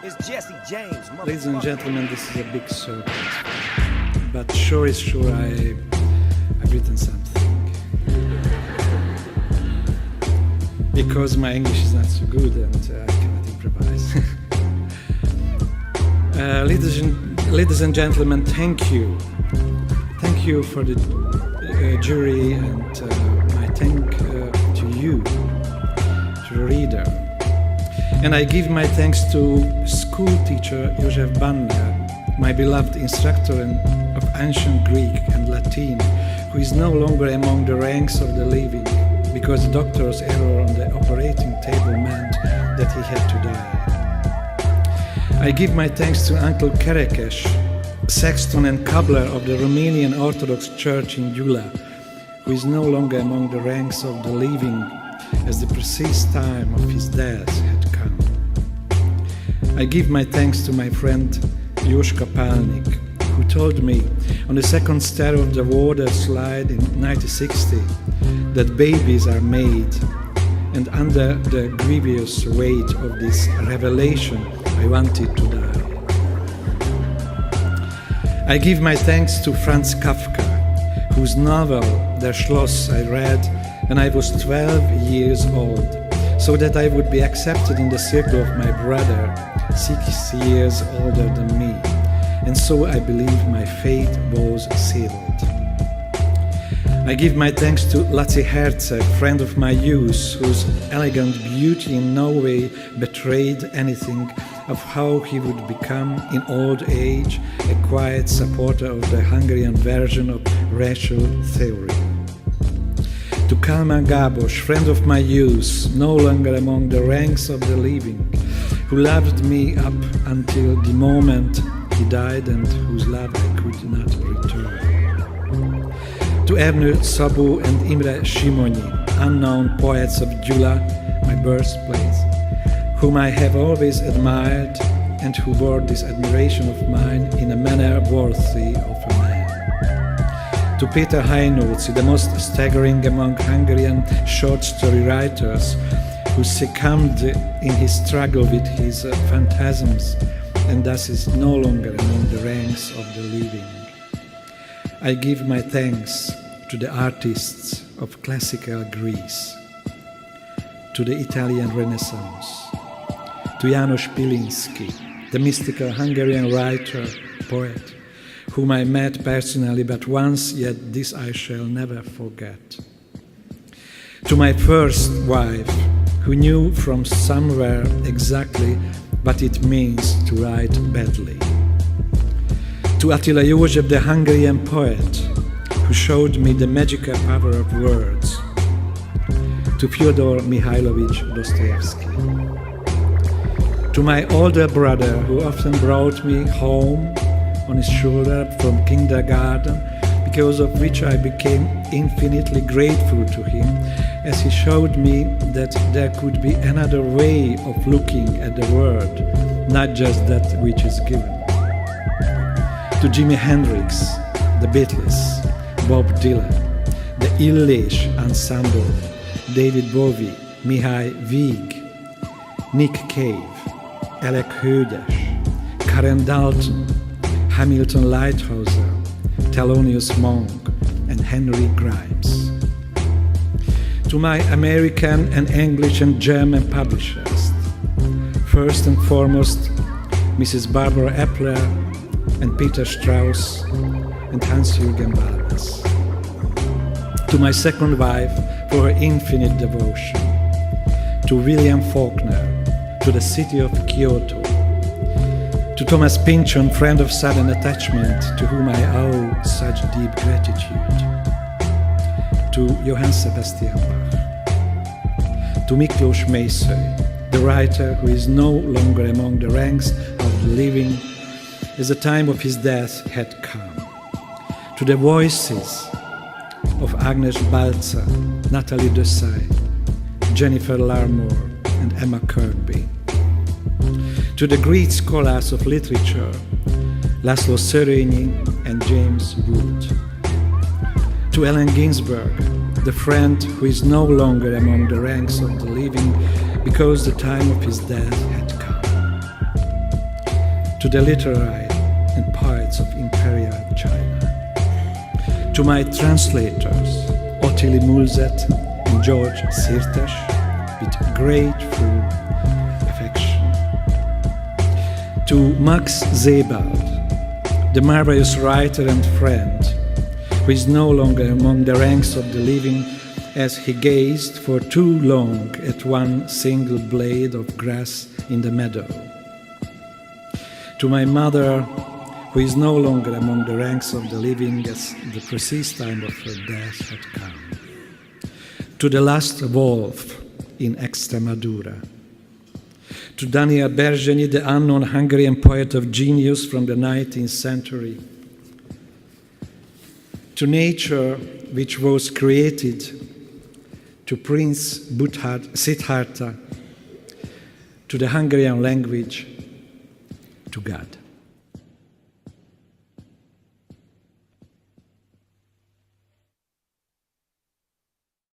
It's Jesse James, Ladies and gentlemen, this is a big circus. But sure is sure I've written something. Because my English is not so good and I cannot improvise. Ladies and gentlemen, thank you. Thank you for the jury and my thank to you, to the reader. And I give my thanks to school teacher József Banner, my beloved instructor of ancient Greek and Latin, who is no longer among the ranks of the living because the doctor's error on the operating table meant that he had to die. I give my thanks to Uncle Kerekes, sexton and cobbler of the Romanian Orthodox Church in Gyula, who is no longer among the ranks of the living as the precise time of his death had come. I give my thanks to my friend József Pálnik, who told me on the second stair of the water slide in 1960 that babies are made, and under the grievous weight of this revelation I wanted to die. I give my thanks to Franz Kafka, whose novel Der Schloss I read when I was 12 years old, so that I would be accepted in the circle of my brother, 6 years older than me, and so I believe my fate was sealed. I give my thanks to Laci Herzeg, friend of my youth, whose elegant beauty in no way betrayed anything of how he would become in old age a quiet supporter of the Hungarian version of racial theory. To Kalman Gabos, friend of my youth, no longer among the ranks of the living, who loved me up until the moment he died and whose love I could not return. To Ernő Szabó and Imre Simonyi, unknown poets of Gyula, my birthplace, whom I have always admired and who bore this admiration of mine in a manner worthy of a man. To Péter Hajnóci, the most staggering among Hungarian short story writers, who succumbed in his struggle with his phantasms and thus is no longer among the ranks of the living. I give my thanks to the artists of classical Greece, to the Italian Renaissance, to János Pilinszky, the mystical Hungarian writer, poet, whom I met personally but once, yet this I shall never forget. To my first wife, who knew from somewhere exactly what it means to write badly. To Attila József, the Hungarian poet, who showed me the magical power of words. To Fyodor Mikhailovich Dostoevsky. To my older brother, who often brought me home on his shoulder from kindergarten, because of which I became infinitely grateful to him, as he showed me that there could be another way of looking at the world, not just that which is given. To Jimi Hendrix, the Beatles, Bob Dylan, the Illés Ensemble, David Bowie, Mihály Víg, Nick Cave, Alec Hőgyes, Karen Dalton, Hamilton Lighthouser, Thelonious Monk, and Henry Grimes. To my American and English and German publishers, first and foremost, Mrs. Barbara Epler and Peter Strauss and Hans-Jürgen Balmes. To my second wife for her infinite devotion, to William Faulkner, to the city of Kyoto, to Thomas Pynchon, friend of sudden attachment, to whom I owe such deep gratitude, to Johann Sebastian Bach, to Miklós Mészöly, the writer who is no longer among the ranks of the living as the time of his death had come, to the voices of Agnes Balca, Natalie Dessay, Jennifer Larmore, and Emma Kirkby, to the Greek scholars of literature, Laszlo Szörényi and James Wood, to Allen Ginsberg, the friend who is no longer among the ranks of the living because the time of his death had come, to the literary and poets of Imperial China, to my translators, Ottilie Mulzet and George Sirtes, with grateful affection, to Max Sebald, the marvelous writer and friend, who is no longer among the ranks of the living, as he gazed for too long at one single blade of grass in the meadow. To my mother, who is no longer among the ranks of the living, as the precise time of her death had come. To the last wolf in Extremadura. To Daniel Bergeny, the unknown Hungarian poet of genius from the 19th century. To nature, which was created, to Prince Siddhartha, to the Hungarian language, to God.